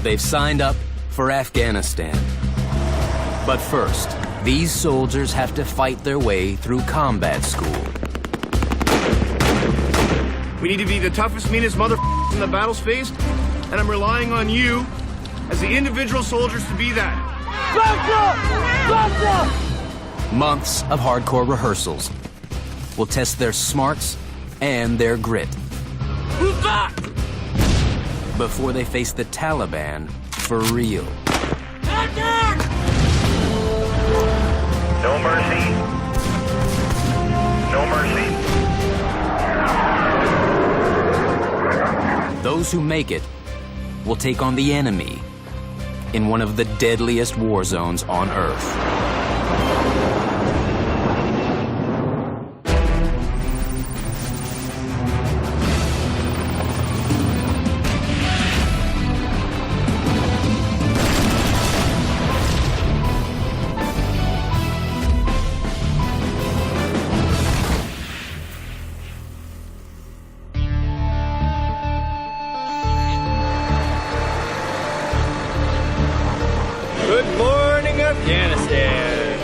They've signed up for Afghanistan. But first, these soldiers have to fight their way through combat school. We need to be the toughest, meanest motherfuckers in the battles faced, and I'm relying on you as the individual soldiers to be that. Months of hardcore rehearsals will test their smarts and their grit. Who's that? Before they face the Taliban for real. No mercy. No mercy. Those who make it will take on the enemy in one of the deadliest war zones on Earth. Good morning, Afghanistan.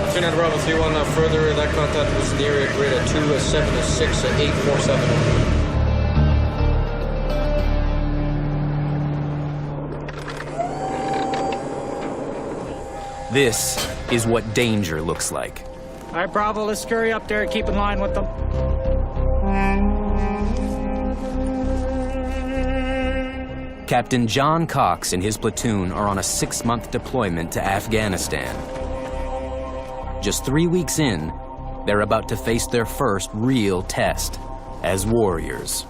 Lieutenant Bravo 3-1, further, that contact was near a grid at 276 at 847. This is what danger looks like. All right, Bravo, let's scurry up there and keep in line with them. Captain John Cox and his platoon are on a 6-month deployment to Afghanistan. Just 3 weeks in, they're about to face their first real test as warriors.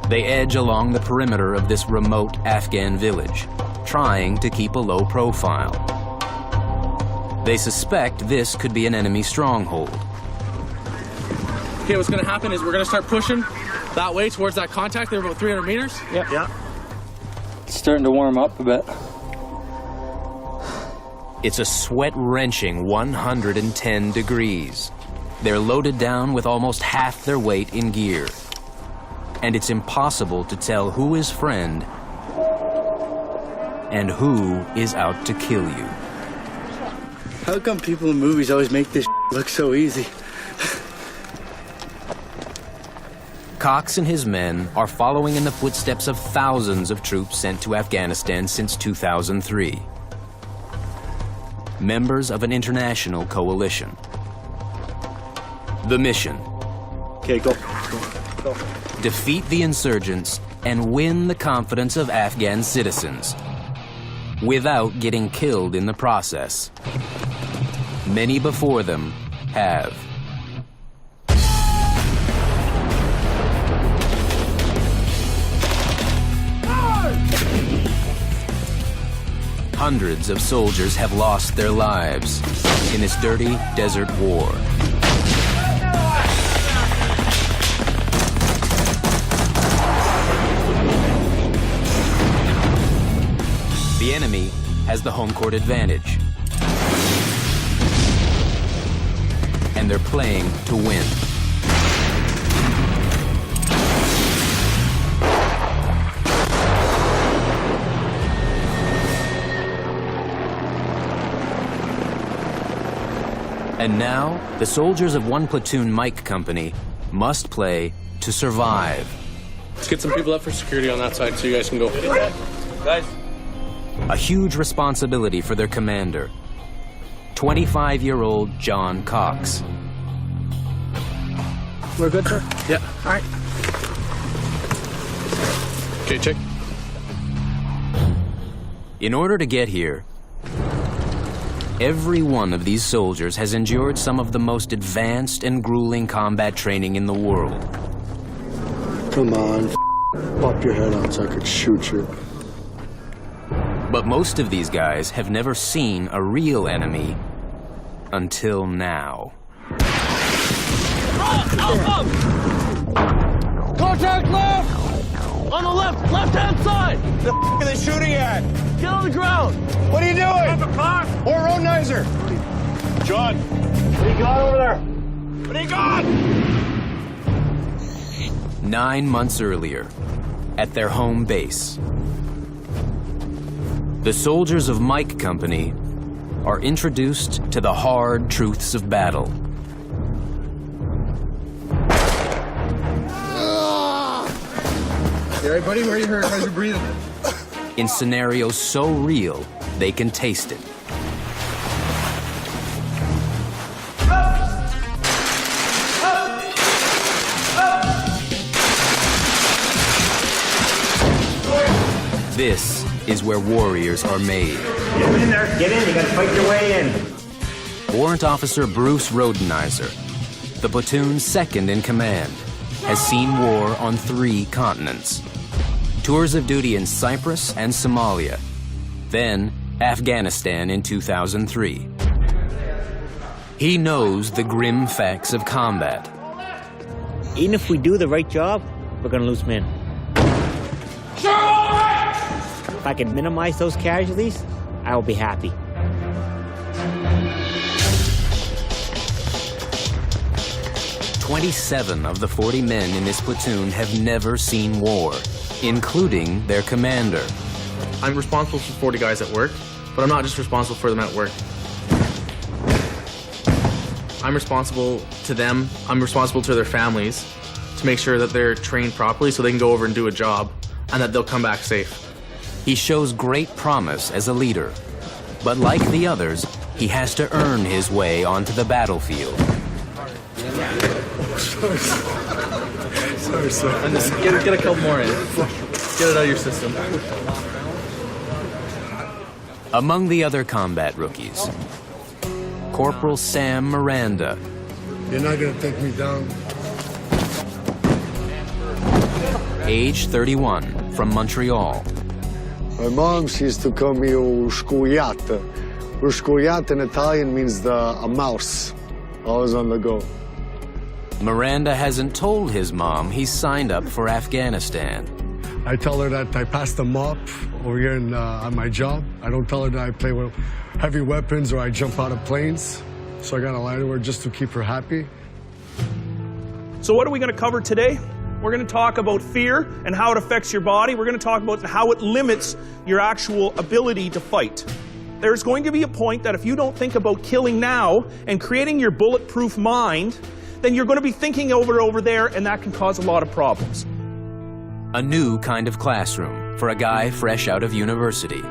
They edge along the perimeter of this remote Afghan village, trying to keep a low profile. They suspect this could be an enemy stronghold. Okay, what's gonna happen is we're gonna start pushing that way towards that contact. They're about 300 meters. Yep. Yeah. It's starting to warm up a bit. It's a sweat-wrenching 110 degrees. They're loaded down with almost half their weight in gear. And it's impossible to tell who is friend and who is out to kill you. How come people in movies always make this look so easy? Cox and his men are following in the footsteps of thousands of troops sent to Afghanistan since 2003. Members of an international coalition. The mission: Okay, go. Go. defeat the insurgents and win the confidence of Afghan citizens without getting killed in the process. Many before them have. Hundreds of soldiers have lost their lives in this dirty desert war. The enemy has the home court advantage. And they're playing to win. And now, the soldiers of one platoon Mike Company must play to survive. Let's get some people up for security on that side so you guys can go. Guys. A huge responsibility for their commander, 25-year-old John Cox. We're good, sir? Yeah. All right. Okay, check. In order to get here, every one of these soldiers has endured some of the most advanced and grueling combat training in the world. Come on, pop your head out so I could shoot you. But most of these guys have never seen a real enemy until now. Contact left! On the left-hand side! The f are they shooting at? Get on the ground! What are you doing? The car. Or Rodenizer. John. What do you got over there? What do you got? 9 months earlier, at their home base, the soldiers of Mike Company are introduced to the hard truths of battle. You all right, buddy? Where are you hurt? How's your breathing? In scenarios so real, they can taste it. This is where warriors are made. Get in there, get in, you gotta fight your way in. Warrant Officer Bruce Rodenizer, the platoon's second in command, has seen war on 3 continents. Tours of duty in Cyprus and Somalia, then Afghanistan in 2003. He knows the grim facts of combat. Even if we do the right job, we're gonna lose men. If I can minimize those casualties, I will be happy. "27 of the 40 men in this platoon have never seen war, including their commander. I'm responsible for 40 guys at work, but I'm not just responsible for them at work. I'm responsible to them, I'm responsible to their families, to make sure that they're trained properly so they can go over and do a job, and that they'll come back safe. He shows great promise as a leader, but like the others, he has to earn his way onto the battlefield. Sorry, sir. And just get a couple more in. Get it out of your system. Among the other combat rookies, Corporal Sam Miranda, You're not gonna take me down. age 31, from Montreal. My mom, she used to call me Ushkuyat. Ushkuyat in Italian means a mouse. Always on the go. Miranda hasn't told his mom he's signed up for Afghanistan. I tell her that I passed the mop over here on my job. I don't tell her that I play with heavy weapons or I jump out of planes. So I gotta lie to her just to keep her happy. So what are we going to cover today? We're going to talk about fear and how it affects your body. We're going to talk about how it limits your actual ability to fight. There's going to be a point that if you don't think about killing now and creating your bulletproof mind, then you're going to be thinking over there, and that can cause a lot of problems. A new kind of classroom for a guy fresh out of university.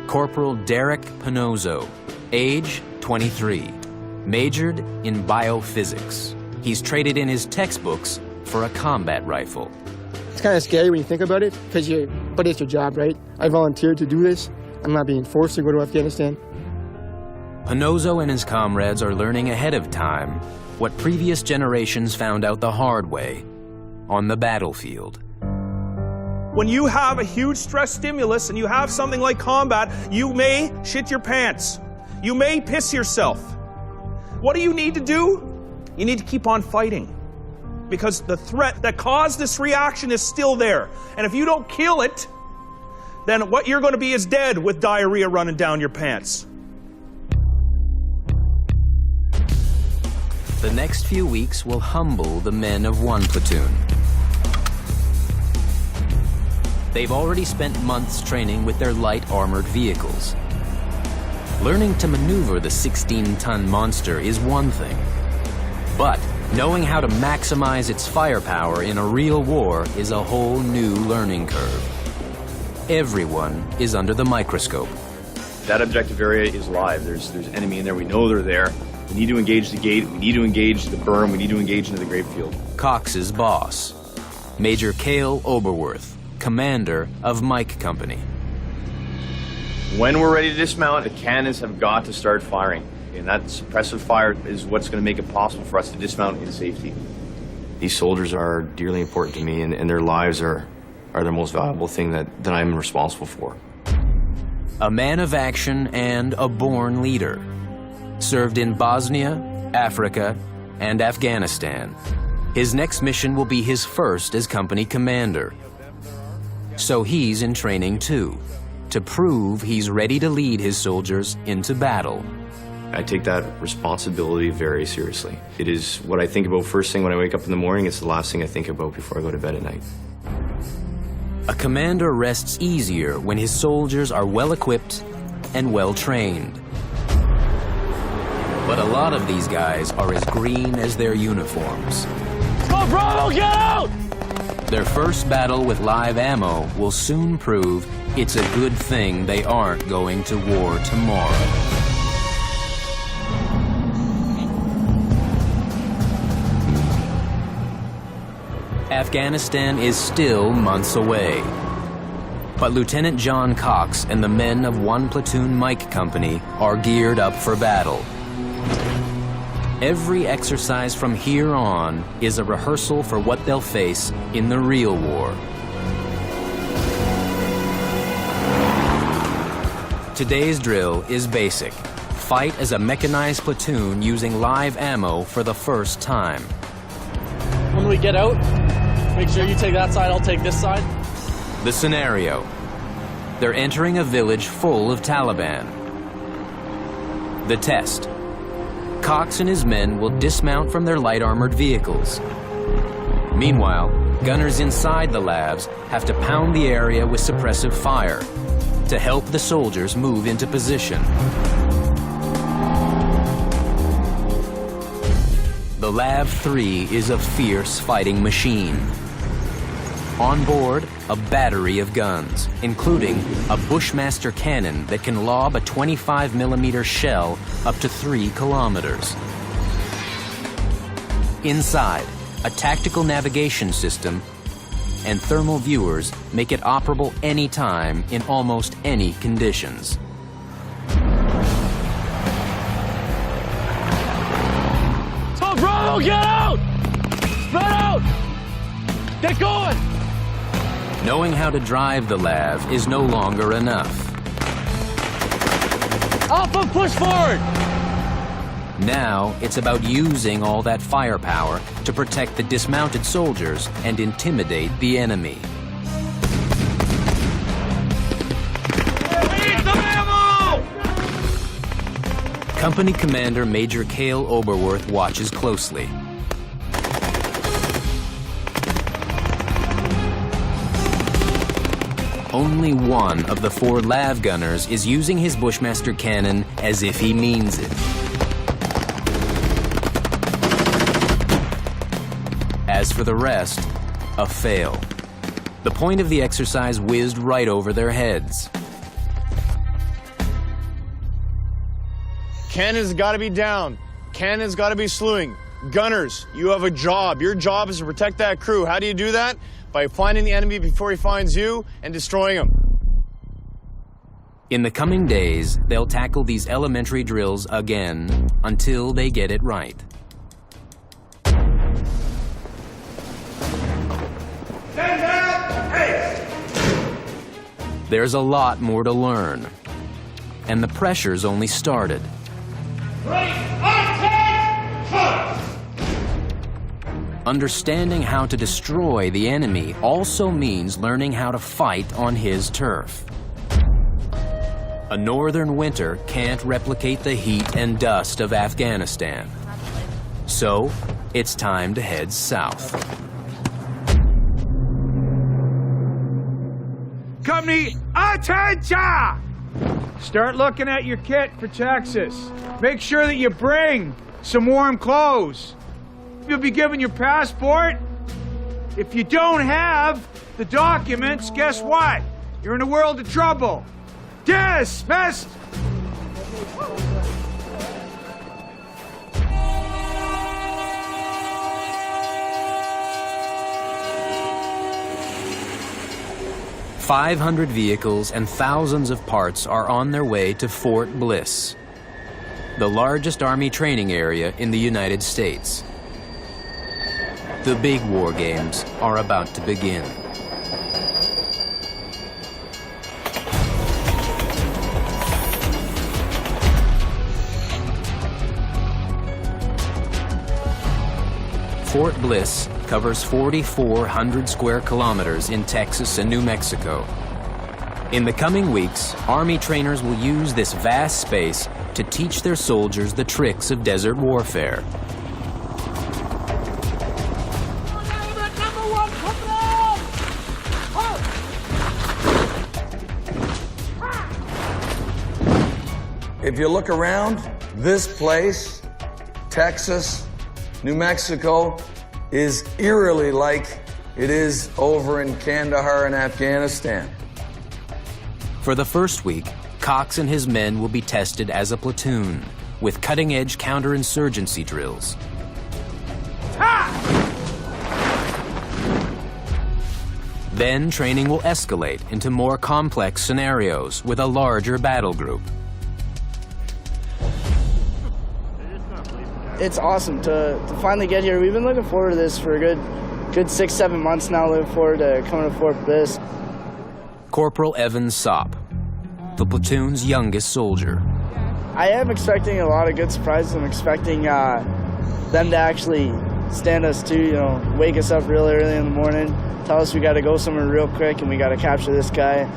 Corporal Derek Pinozzo, age 23, majored in biophysics. He's traded in his textbooks for a combat rifle. It's kind of scary when you think about it, but it's your job, right? I volunteered to do this. I'm not being forced to go to Afghanistan. Pinozzo and his comrades are learning ahead of time what previous generations found out the hard way on the battlefield. When you have a huge stress stimulus and you have something like combat, you may shit your pants. You may piss yourself. What do you need to do? You need to keep on fighting, because the threat that caused this reaction is still there. And if you don't kill it, then what you're going to be is dead with diarrhea running down your pants. The next few weeks will humble the men of one platoon. They've already spent months training with their light armored vehicles. Learning to maneuver the 16-ton monster is one thing, but knowing how to maximize its firepower in a real war is a whole new learning curve. Everyone is under the microscope. That objective area is live. There's enemy in there. We know they're there. We need to engage the gate. We need to engage the berm. We need to engage into the grape field. Cox's boss, Major Cale Oberworth, commander of Mike Company. When we're ready to dismount, the cannons have got to start firing. And that suppressive fire is what's going to make it possible for us to dismount in safety. These soldiers are dearly important to me, and their lives are the most valuable thing that I'm responsible for. A man of action and a born leader. Served in Bosnia, Africa, and Afghanistan. His next mission will be his first as company commander. So he's in training too, to prove he's ready to lead his soldiers into battle. I take that responsibility very seriously. It is what I think about first thing when I wake up in the morning. It's the last thing I think about before I go to bed at night. A commander rests easier when his soldiers are well equipped and well trained. But a lot of these guys are as green as their uniforms. Oh, Bravo, get out! Their first battle with live ammo will soon prove it's a good thing they aren't going to war tomorrow. Afghanistan is still months away. But Lieutenant John Cox and the men of 1 Platoon Mike Company are geared up for battle. Every exercise from here on is a rehearsal for what they'll face in the real war. Today's drill is basic. Fight as a mechanized platoon using live ammo for the first time. When we get out, make sure you take that side, I'll take this side. The scenario: they're entering a village full of Taliban. The test: Cox and his men will dismount from their light armored vehicles. Meanwhile, gunners inside the labs have to pound the area with suppressive fire to help the soldiers move into position. The Lab 3 is a fierce fighting machine. On board, a battery of guns, including a Bushmaster cannon that can lob a 25mm shell up to 3 kilometers. Inside, a tactical navigation system and thermal viewers make it operable anytime in almost any conditions. Oh, Bravo, get out! Spread out! Get going! Knowing how to drive the LAV is no longer enough. Alpha, push forward! Now it's about using all that firepower to protect the dismounted soldiers and intimidate the enemy. Company Commander Major Cale Oberworth watches closely. Only one of the 4 LAV gunners is using his Bushmaster cannon as if he means it. As for the rest, a fail. The point of the exercise whizzed right over their heads. Cannon's got to be down. Cannon's got to be slewing. Gunners, you have a job. Your job is to protect that crew. How do you do that? By finding the enemy before he finds you and destroying him. In the coming days, they'll tackle these elementary drills again until they get it right. Stand down! Hey! There's a lot more to learn, and the pressure's only started. Understanding how to destroy the enemy also means learning how to fight on his turf. A northern winter can't replicate the heat and dust of Afghanistan. So, it's time to head south. Company, attention! Start looking at your kit for Texas. Make sure that you bring some warm clothes. You'll be given your passport. If you don't have the documents, guess what? You're in a world of trouble. Dismissed! "500 vehicles and thousands of parts are on their way to Fort Bliss, the largest Army training area in the United States. The big war games are about to begin. Fort Bliss covers 4,400 square kilometers in Texas and New Mexico. In the coming weeks, Army trainers will use this vast space to teach their soldiers the tricks of desert warfare. If you look around, this place, Texas, New Mexico, is eerily like it is over in Kandahar in Afghanistan. For the first week, Cox and his men will be tested as a platoon with cutting-edge counterinsurgency drills. Then training will escalate into more complex scenarios with a larger battle group. It's awesome to finally get here. We've been looking forward to this for a good 6-7 months now, looking forward to coming to Fort Bliss. Corporal Evan Sopp, the platoon's youngest soldier. I am expecting a lot of good surprises. I'm expecting them to actually stand us to, you know, wake us up real early in the morning, tell us we got to go somewhere real quick and we got to capture this guy,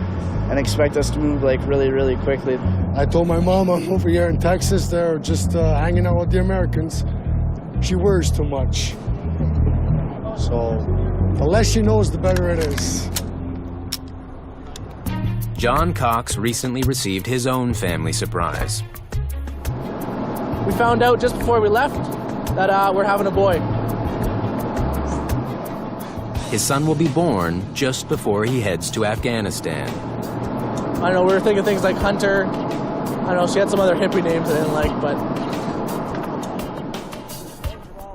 and expect us to move like really, really quickly. I told my mom I'm over here in Texas. They're just hanging out with the Americans. She worries too much. So the less she knows, the better it is. John Cox recently received his own family surprise. We found out just before we left that we're having a boy. His son will be born just before he heads to Afghanistan. I don't know, we were thinking things like Hunter. I don't know, she had some other hippie names I didn't like,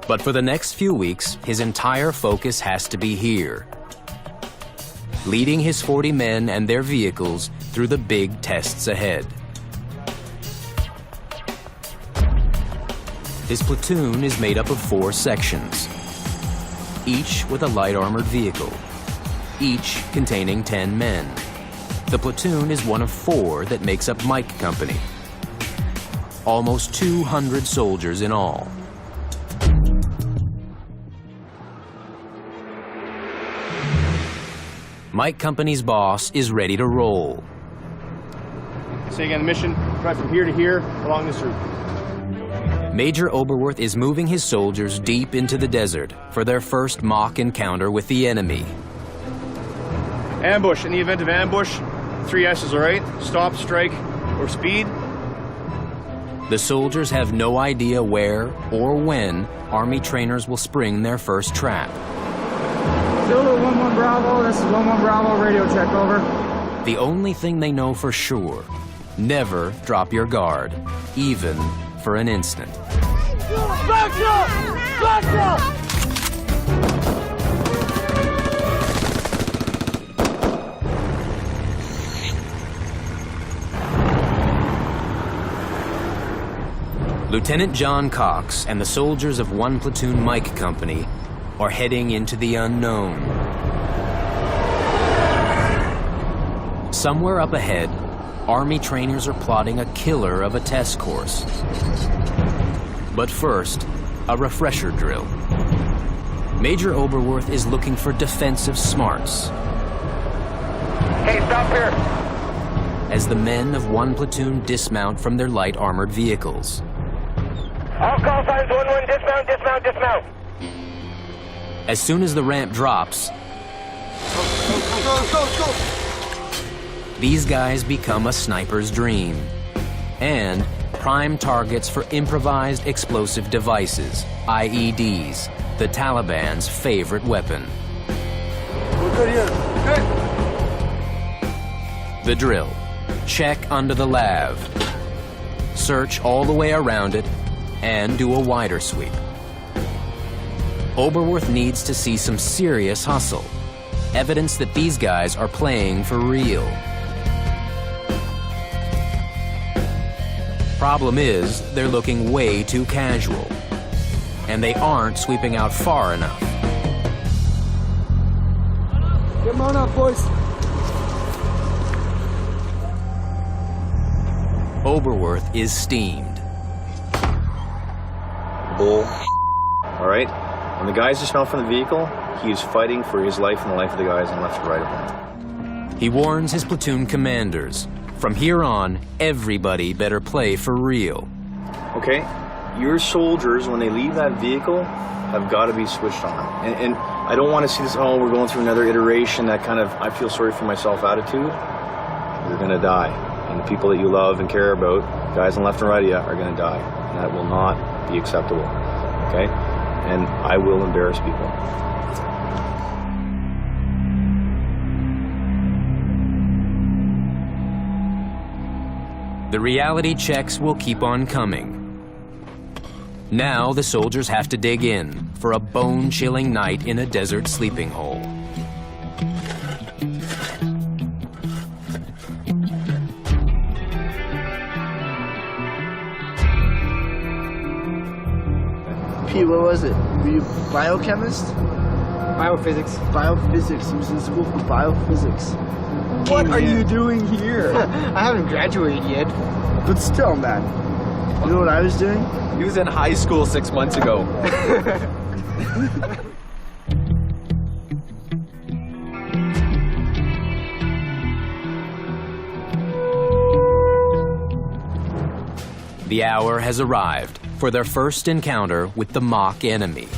But for the next few weeks, his entire focus has to be here, leading his 40 men and their vehicles through the big tests ahead. His platoon is made up of 4 sections, each with a light armored vehicle, each containing 10 men. The platoon is one of 4 that makes up Mike Company. Almost 200 soldiers in all. Mike Company's boss is ready to roll. Say again, the mission, drive from here to here along this route. Major Oberworth is moving his soldiers deep into the desert for their first mock encounter with the enemy. Ambush. In the event of ambush, 3 S's, all right? Stop, strike, or speed. The soldiers have no idea where or when Army trainers will spring their first trap. Zulu 1-1 Bravo, this is 1-1 Bravo, radio check, over. The only thing they know for sure, never drop your guard, even for an instant. Back up! Back up! Lieutenant John Cox and the soldiers of 1 Platoon Mike Company are heading into the unknown. Somewhere up ahead, Army trainers are plotting a killer of a test course. But first, a refresher drill. Major Oberworth is looking for defensive smarts. Hey, stop here! As the men of 1 Platoon dismount from their light armored vehicles. All call signs 1-1, dismount, dismount, dismount. As soon as the ramp drops, Go. these guys become a sniper's dream and prime targets for improvised explosive devices, IEDs, the Taliban's favorite weapon. We're good here. Okay. The drill. Check under the lav. Search all the way around it and do a wider sweep. Oberworth needs to see some serious hustle. Evidence that these guys are playing for real. Problem is, they're looking way too casual. And they aren't sweeping out far enough. Come on up, boys. Oberworth is steamed. Bull. All right. When the guys dismount from the vehicle, he is fighting for his life and the life of the guys on left and right of him. He warns his platoon commanders, from here on, everybody better play for real. Okay, your soldiers, when they leave that vehicle, have got to be switched on. And I don't want to see this, oh, we're going through another iteration, that kind of, I feel sorry for myself attitude. You're going to die. And the people that you love and care about, guys on left and right of you, are going to die. And that will not be acceptable, okay? And I will embarrass people. The reality checks will keep on coming. Now the soldiers have to dig in for a bone-chilling night in a desert sleeping hole. Pete, what was it? Were you biochemist? Biophysics. Biophysics. He was in school for biophysics. What are you doing here? I haven't graduated yet. But still, man. You know what I was doing? He was in high school 6 months ago. The hour has arrived for their first encounter with the mock enemy.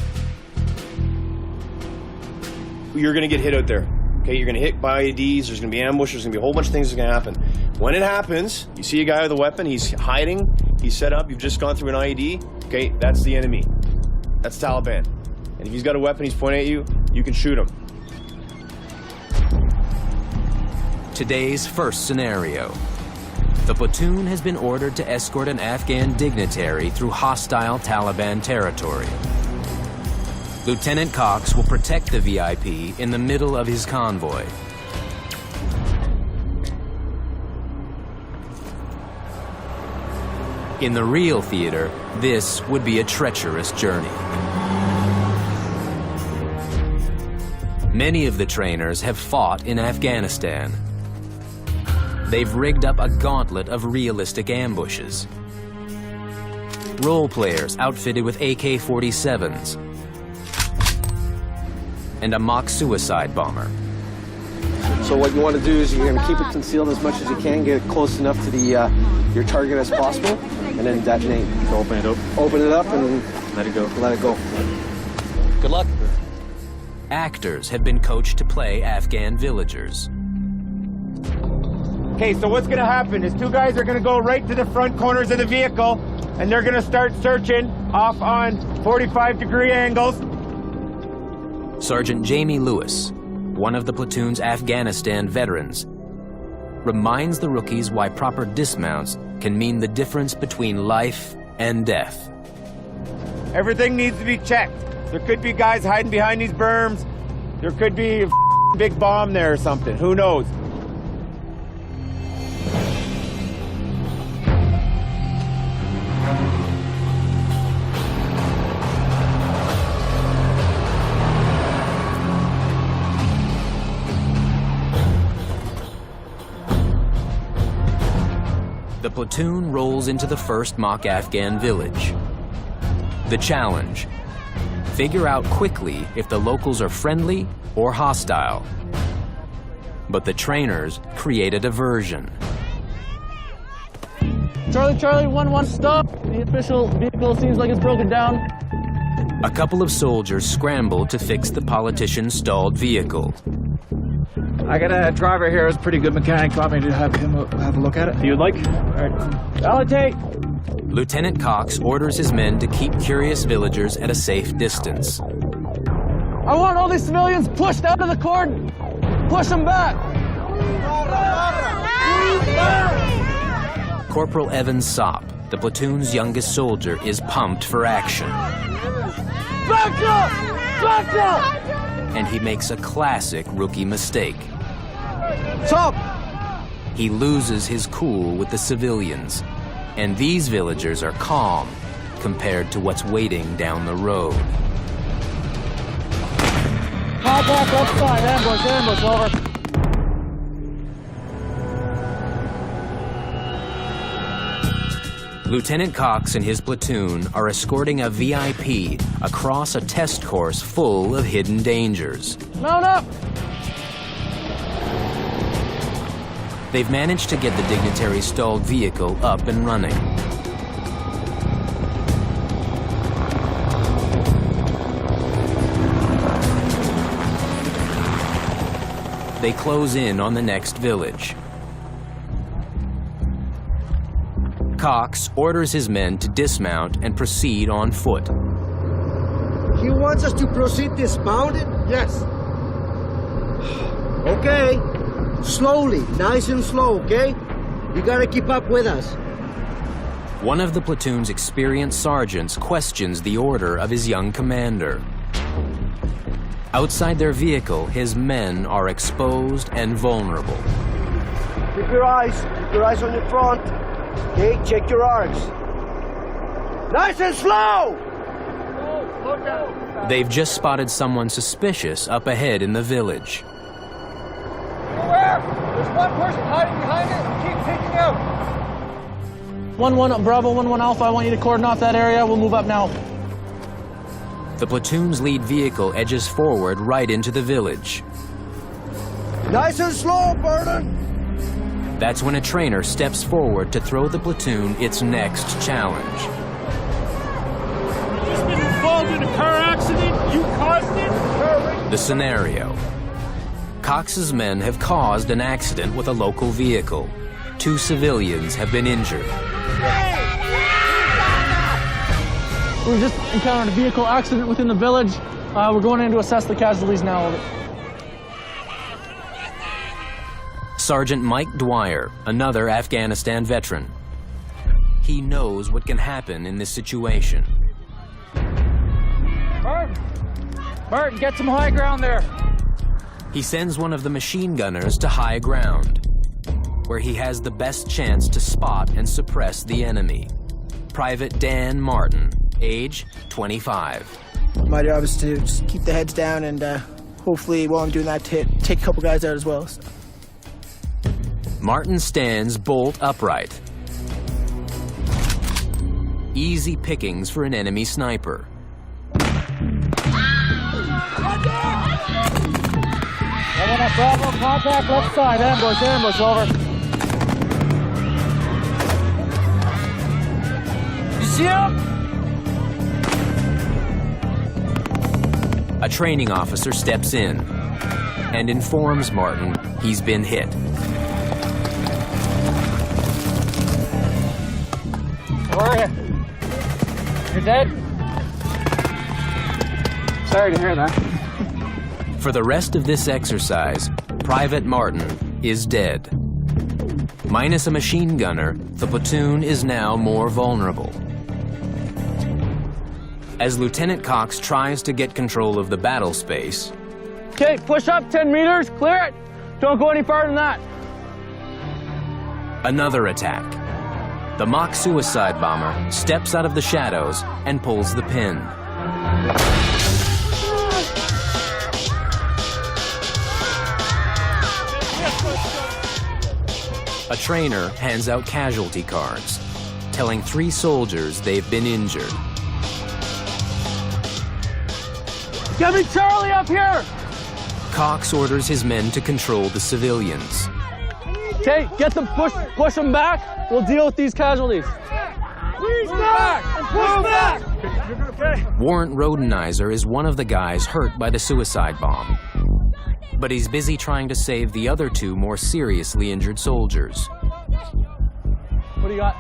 You're going to get hit out there. Okay, you're going to hit by IEDs, there's going to be ambushes, there's going to be a whole bunch of things that's going to happen. When it happens, you see a guy with a weapon, he's hiding, he's set up, you've just gone through an IED, okay, that's the enemy. That's Taliban. And if he's got a weapon, he's pointing at you, you can shoot him. Today's first scenario. The platoon has been ordered to escort an Afghan dignitary through hostile Taliban territory. Lieutenant Cox will protect the VIP in the middle of his convoy. In the real theater, this would be a treacherous journey. Many of the trainers have fought in Afghanistan. They've rigged up a gauntlet of realistic ambushes. Role players outfitted with AK-47s and a mock suicide bomber. So what you want to do is you're going to keep it concealed as much as you can, get it close enough to the your target as possible, and then detonate. So open it up. Open it up and let it go. Let it go. Good luck. Actors have been coached to play Afghan villagers. Okay, so what's gonna happen is two guys are gonna go right to the front corners of the vehicle, and they're gonna start searching off on 45-degree angles. Sergeant Jamie Lewis, one of the platoon's Afghanistan veterans, reminds the rookies why proper dismounts can mean the difference between life and death. Everything needs to be checked. There could be guys hiding behind these berms. There could be a big bomb there or something. Who knows? The platoon rolls into the first mock Afghan village. The challenge: figure out quickly if the locals are friendly or hostile. But the trainers create a diversion. Charlie, 1-1, stop. The official vehicle seems like it's broken down. A couple of soldiers scramble to fix the politician's stalled vehicle. I got a driver here who's a pretty good mechanic. Want me to have him have a look at it? You'd like? All right. Validate. Lieutenant Cox orders his men to keep curious villagers at a safe distance. I want all these civilians pushed out of the cordon. Push them back. Corporal Evan Sopp, the platoon's youngest soldier, is pumped for action. Back up! Back up! And he makes a classic rookie mistake. Stop! He loses his cool with the civilians, and these villagers are calm compared to what's waiting down the road. Contact left side, ambush, over. Lieutenant Cox and his platoon are escorting a VIP across a test course full of hidden dangers. Mount up! They've managed to get the dignitary's stalled vehicle up and running. They close in on the next village. Cox orders his men to dismount and proceed on foot. He wants us to proceed dismounted? Yes. Okay. Slowly, nice and slow, okay? You gotta keep up with us. One of the platoon's experienced sergeants questions the order of his young commander. Outside their vehicle, his men are exposed and vulnerable. Keep your eyes on your front. Okay, check your arms. Nice and slow! They've just spotted someone suspicious up ahead in the village. Beware! There's one person hiding behind it. Keep taking out. 1-1 Bravo, 1-1 Alpha, I want you to cordon off that area. We'll move up now. The platoon's lead vehicle edges forward right into the village. Nice and slow, Burden! That's when a trainer steps forward to throw the platoon its next challenge. Just been involved in a car accident? You caused it? The scenario. Cox's men have caused an accident with a local vehicle. 2 civilians have been injured. We just encountered a vehicle accident within the village. We're going in to assess the casualties now. Sergeant Mike Dwyer, another Afghanistan veteran. He knows what can happen in this situation. Martin, get some high ground there. He sends one of the machine gunners to high ground, where he has the best chance to spot and suppress the enemy. Private Dan Martin, age 25. My job is to just keep the heads down and hopefully while I'm doing that take a couple guys out as well. So. Martin stands bolt upright. Easy pickings for an enemy sniper. Bravo, contact left side, ambush, over. You see him? A training officer steps in and informs Martin he's been hit. Where are you? You're dead? Sorry to hear that. For the rest of this exercise, Private Martin is dead. Minus a machine gunner, the platoon is now more vulnerable. As Lieutenant Cox tries to get control of the battle space... Okay, push up 10 meters, clear it. Don't go any farther than that. Another attack. The mock suicide bomber steps out of the shadows and pulls the pin. A trainer hands out casualty cards, telling 3 soldiers they've been injured. Get me Charlie up here! Cox orders his men to control the civilians. Okay, get them, push them back. We'll deal with these casualties. Please back! Push back! Warrant Rodenizer is one of the guys hurt by the suicide bomb, but he's busy trying to save the other 2 more seriously injured soldiers. What do you got?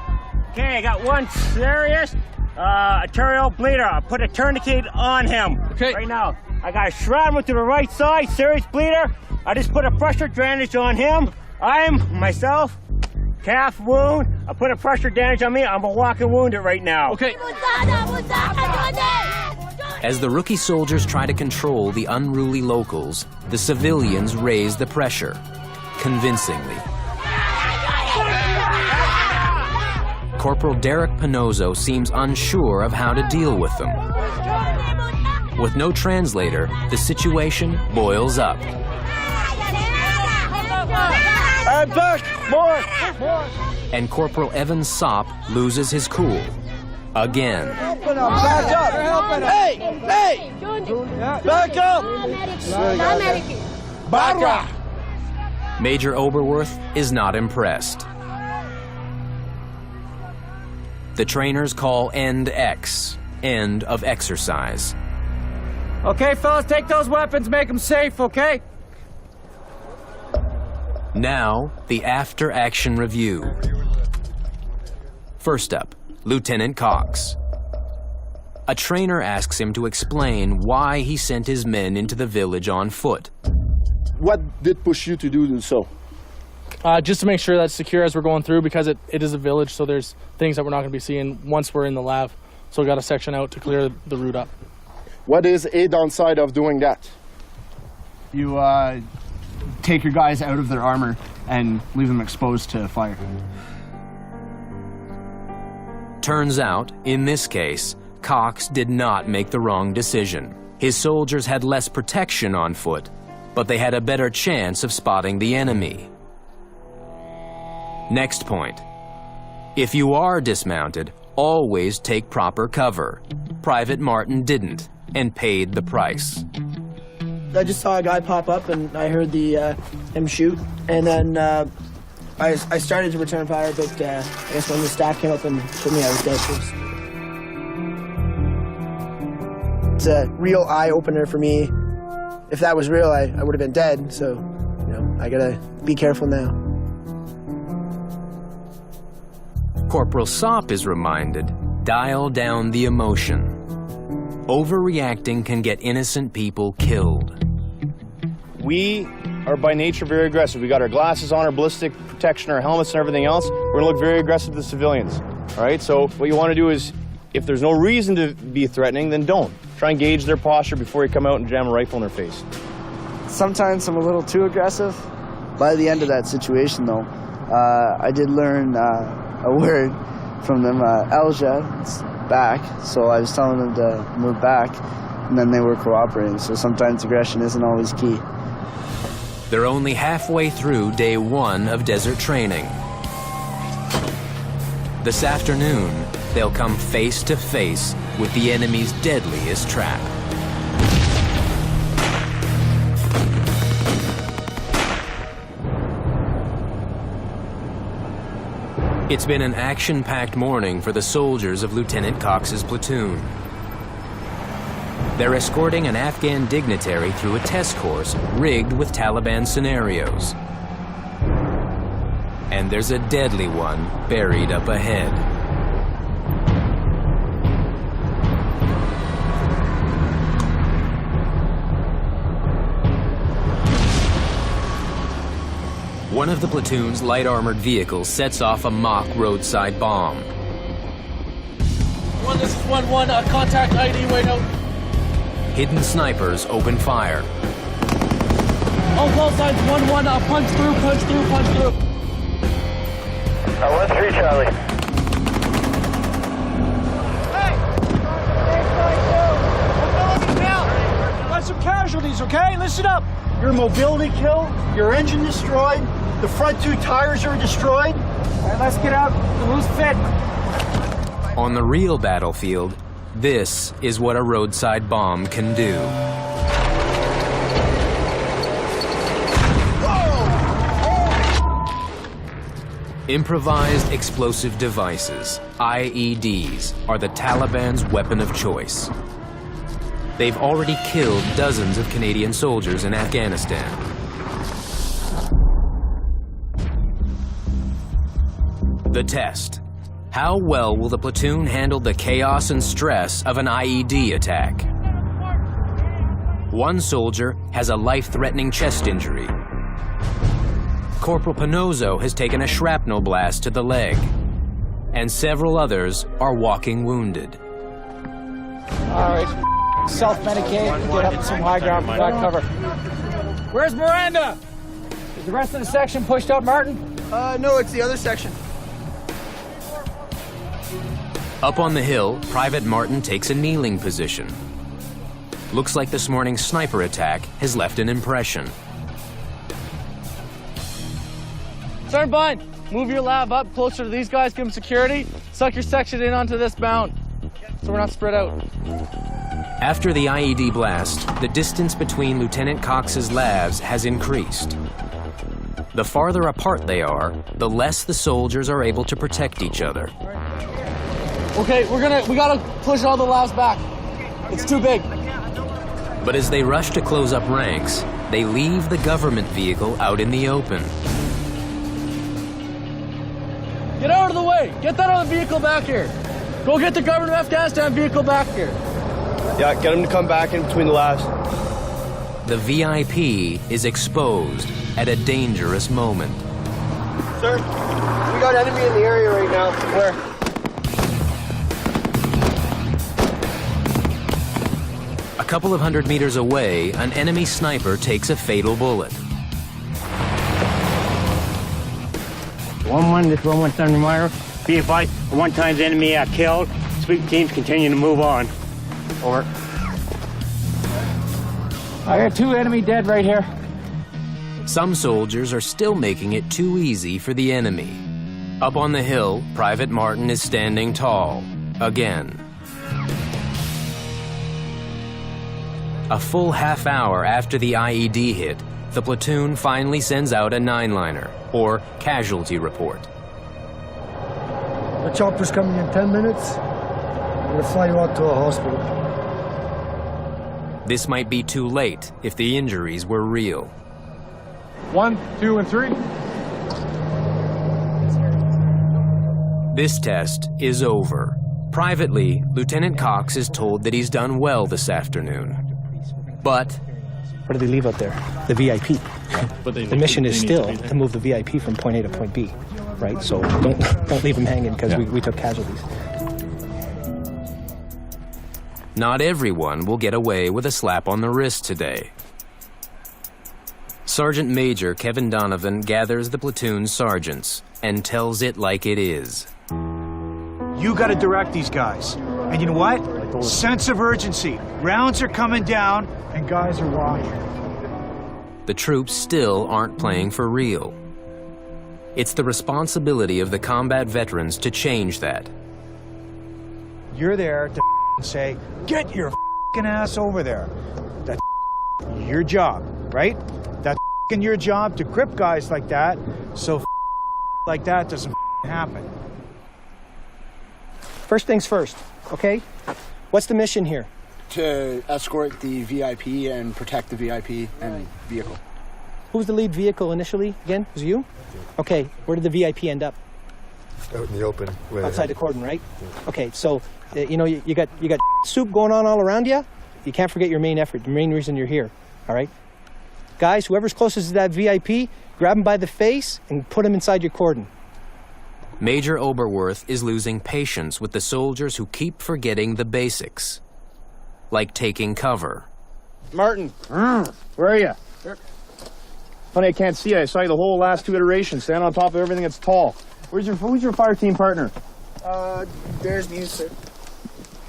Okay, I got one serious arterial bleeder. I put a tourniquet on him right now. I got a shrapnel to the right side, serious bleeder. I just put a pressure drainage on him. Myself, calf wound. I put a pressure damage on me. I'm a walking wounded right now. Okay. As the rookie soldiers try to control the unruly locals, the civilians raise the pressure, convincingly. Corporal Derek Pinozzo seems unsure of how to deal with them. With no translator, the situation boils up. I'm back! More! And Corporal Evan Sopp loses his cool. Again. Back up! Hey! Hey! Back up! Back up! Major Oberworth is not impressed. The trainers call end X, end of exercise. Okay, fellas, take those weapons, make them safe, okay? Now, the after-action review. First up, Lieutenant Cox. A trainer asks him to explain why he sent his men into the village on foot. What did push you to do so? Just to make sure that's secure as we're going through, because it is a village, so there's things that we're not going to be seeing once we're in the lab. So we got a section out to clear the route up. What is a downside of doing that? You take your guys out of their armor and leave them exposed to fire. Turns out, in this case, Cox did not make the wrong decision. His soldiers had less protection on foot, but they had a better chance of spotting the enemy. Next point. If you are dismounted, always take proper cover. Private Martin didn't, and paid the price. I just saw a guy pop up, and I heard him shoot, and then I started to return fire, but I guess when the staff came up and told me I was dead. It's a real eye-opener for me. If that was real, I would have been dead, so, you know, I gotta be careful now. Corporal Sopp is reminded, dial down the emotion. Overreacting can get innocent people killed. We are by nature very aggressive. We got our glasses on, our ballistic protection, our helmets and everything else. We're gonna look very aggressive to the civilians. All right, so what you wanna do is, if there's no reason to be threatening, then don't. Try and gauge their posture before you come out and jam a rifle in their face. Sometimes I'm a little too aggressive. By the end of that situation, though, I did learn a word from them, Elja, it's back. So I was telling them to move back, and then they were cooperating. So sometimes aggression isn't always key. They're only halfway through day 1 of desert training. This afternoon, they'll come face to face with the enemy's deadliest trap. It's been an action-packed morning for the soldiers of Lieutenant Cox's platoon. They're escorting an Afghan dignitary through a test course rigged with Taliban scenarios. And there's a deadly one buried up ahead. One of the platoon's light armored vehicles sets off a mock roadside bomb. This is 1-1, contact ID, wait out. Hidden snipers open fire. All call signs, 1-1, punch through, punch through, punch through. 1-3 Charlie. Got some casualties, okay? Listen up. Your mobility killed, your engine destroyed, the front 2 tires are destroyed. All right, let's get out. Who's fit? On the real battlefield, this is what a roadside bomb can do. Improvised explosive devices, IEDs, are the Taliban's weapon of choice. They've already killed dozens of Canadian soldiers in Afghanistan. The test. How well will the platoon handle the chaos and stress of an IED attack? One soldier has a life-threatening chest injury. Corporal Pinozzo has taken a shrapnel blast to the leg. And several others are walking wounded. All right, self-medicate, get up to some high ground, provide cover. Where's Miranda? Is the rest of the section pushed up, Martin? No, it's the other section. Up on the hill, Private Martin takes a kneeling position. Looks like this morning's sniper attack has left an impression. Sergeant Bind, move your lab up closer to these guys, give them security. Suck your section in onto this mound so we're not spread out. After the IED blast, the distance between Lieutenant Cox's labs has increased. The farther apart they are, the less the soldiers are able to protect each other. Okay, we gotta push all the labs back. It's too big. But as they rush to close up ranks, they leave the government vehicle out in the open. Get out of the way! Get that other vehicle back here! Go get the government of Afghanistan vehicle back here! Yeah, get him to come back in between the labs. The VIP is exposed at a dangerous moment. Sir, we got enemy in the area right now. Where? A couple of 100 meters away, an enemy sniper takes a fatal bullet. 1-1, this 1-1 Thunder Miner. Be advised, one time's enemy killed. Sweep teams continue to move on. Over. I got 2 enemy dead right here. Some soldiers are still making it too easy for the enemy. Up on the hill, Private Martin is standing tall, again. A full half hour after the IED hit, the platoon finally sends out a 9-liner, or casualty report. The chopper's coming in 10 minutes. We're gonna fly you out to a hospital. This might be too late if the injuries were real. 1, 2, and 3. This test is over. Privately, Lieutenant Cox is told that he's done well this afternoon. But what do they leave out there? The VIP. But the mission is still to move the VIP from point A to point B, right? So don't leave them hanging because we took casualties. not everyone will get away with a slap on the wrist today. Sergeant Major Kevin Donovan gathers the platoon sergeants and tells it like it is. You got to direct these guys. And you know what? Sense of urgency. Rounds are coming down, and guys are walking. The troops still aren't playing for real. It's the responsibility of the combat veterans to change that. You're there to say, get your ass over there. That's your job, right? That's your job to grip guys like that, so like that doesn't happen. First things first, okay? What's the mission here? To escort the VIP and protect the VIP and vehicle. Who was the lead vehicle initially? Again, was it you? Okay, where did the VIP end up? Out in the open. Outside the cordon, right? Okay, so you know you got soup going on all around you. You can't forget your main effort, the main reason you're here. All right, guys, whoever's closest to that VIP, grab him by the face and put him inside your cordon. Major Oberworth is losing patience with the soldiers who keep forgetting the basics, like taking cover. Martin, where are you? Funny, I can't see you. I saw you the whole last two iterations. Stand on top of everything that's tall. Who's your fire team partner? There's Muse, sir.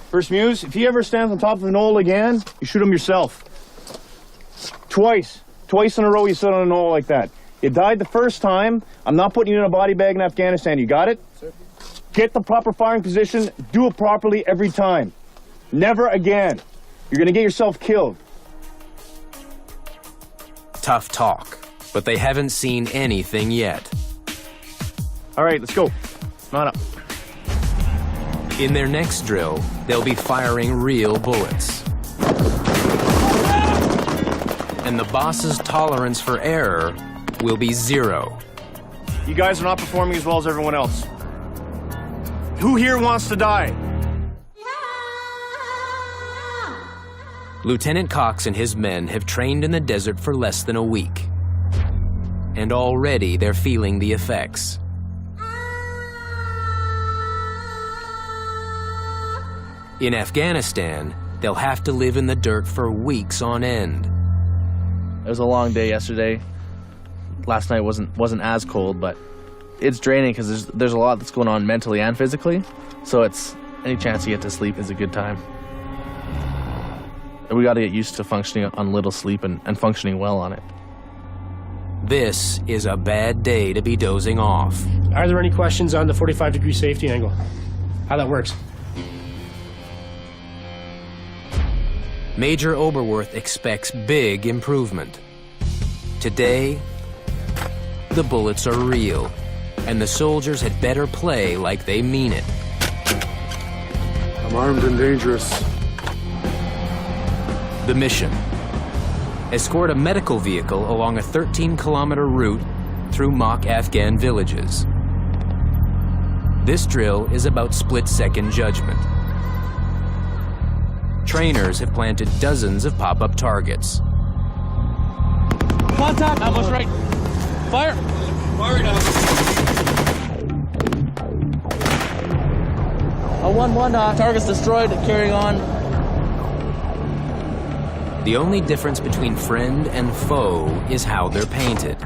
First Muse, if he ever stands on top of a knoll again, you shoot him yourself. Twice in a row you sit on a knoll like that. You died the first time. I'm not putting you in a body bag in Afghanistan. You got it? Sir. Get the proper firing position. Do it properly every time. Never again. You're going to get yourself killed. Tough talk, but they haven't seen anything yet. All right, let's go. Not up. In their next drill, they'll be firing real bullets. And the boss's tolerance for error will be zero. You guys are not performing as well as everyone else. Who here wants to die? Lieutenant Cox and his men have trained in the desert for less than a week. And already they're feeling the effects. In Afghanistan, they'll have to live in the dirt for weeks on end. It was a long day yesterday. Last night wasn't as cold, but it's draining because there's a lot that's going on mentally and physically. So it's any chance you get to sleep is a good time. We got to get used to functioning on little sleep and functioning well on it. This is a bad day to be dozing off. Are there any questions on the 45-degree safety angle? How that works? Major Oberworth expects big improvement. Today, the bullets are real, and the soldiers had better play like they mean it. I'm armed and dangerous. The mission: escort a medical vehicle along a 13-kilometer route through mock Afghan villages. This drill is about split-second judgment. Trainers have planted dozens of pop-up targets. Contact! Almost right. Fire! Fire it up. A 1-1, target's destroyed, carrying on. The only difference between friend and foe is how they're painted.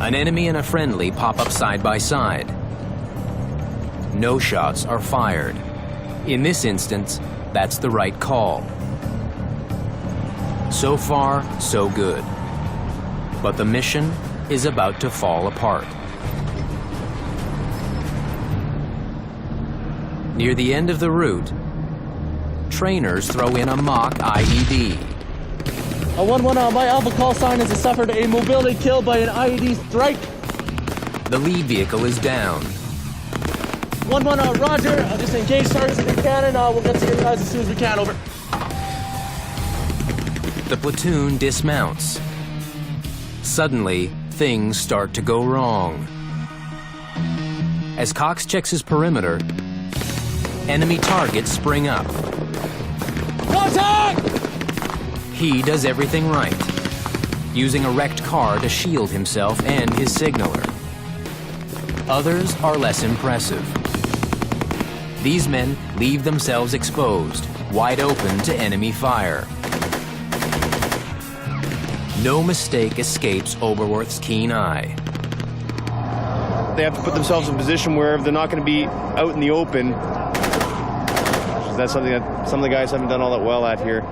An enemy and a friendly pop up side by side. No shots are fired. In this instance, that's the right call. So far, so good. But the mission is about to fall apart. Near the end of the route, trainers throw in a mock IED. A 1-1, my alpha call sign is suffered a mobility kill by an IED strike. The lead vehicle is down. 1-1, roger. Just engage targets if we can, and we'll get to you guys as soon as we can, over. The platoon dismounts. Suddenly, things start to go wrong. As Cox checks his perimeter, enemy targets spring up. Contact! He does everything right, using a wrecked car to shield himself and his signaler. Others are less impressive. These men leave themselves exposed, wide open to enemy fire. No mistake escapes Oberworth's keen eye. They have to put themselves in a position where they're not going to be out in the open. That's something that some of the guys haven't done all that well at here.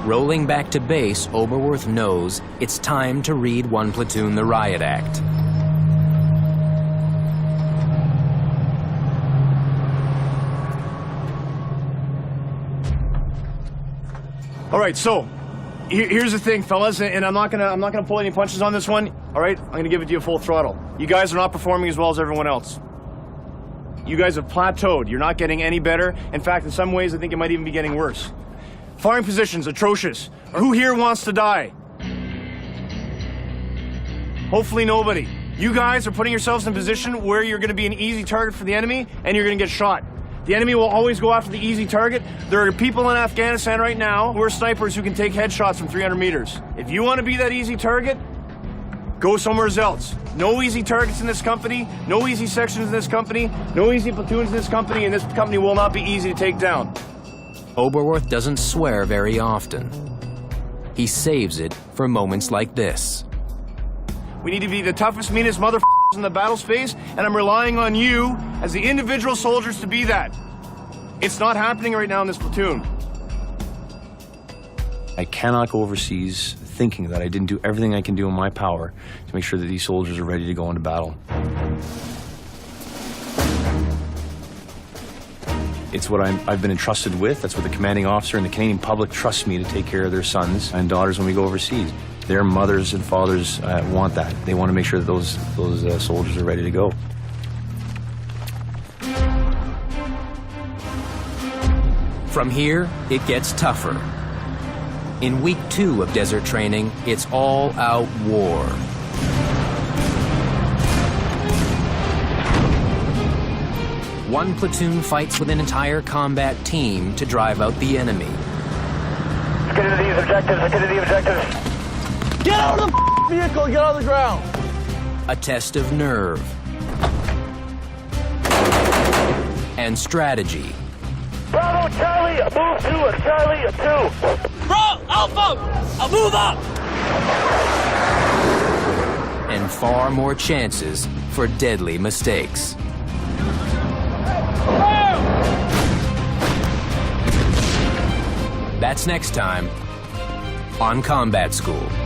Rolling back to base, Oberworth knows it's time to read one platoon the riot act. All right, so here's the thing, fellas, and I'm not gonna pull any punches on this one. All right, I'm gonna give it to you full throttle. You guys are not performing as well as everyone else. You guys have plateaued. You're not getting any better. In fact, in some ways, I think it might even be getting worse. Firing positions, atrocious. Who here wants to die? Hopefully nobody. You guys are putting yourselves in a position where you're going to be an easy target for the enemy, and you're going to get shot. The enemy will always go after the easy target. There are people in Afghanistan right now who are snipers who can take headshots from 300 meters. If you want to be that easy target, go somewhere else. No easy targets in this company, no easy sections in this company, no easy platoons in this company, and this company will not be easy to take down. Oberworth doesn't swear very often. He saves it for moments like this. We need to be the toughest, meanest motherfuckers in the battle space, and I'm relying on you as the individual soldiers to be that. It's not happening right now in this platoon. I cannot go overseas thinking that I didn't do everything I can do in my power to make sure that these soldiers are ready to go into battle. It's what I've been entrusted with. That's what the commanding officer and the Canadian public trust me to take care of their sons and daughters when we go overseas. Their mothers and fathers want that. They want to make sure that those soldiers are ready to go. From here, it gets tougher. In week 2 of desert training, it's all-out war. One platoon fights with an entire combat team to drive out the enemy. Let's get into these objectives, let's get into the objectives. Get out of the vehicle, get on the ground. A test of nerve and strategy. Bravo, Charlie, move to Charlie 2. Bro, Alpha, I'll move up. And far more chances for deadly mistakes. That's next time on Combat School.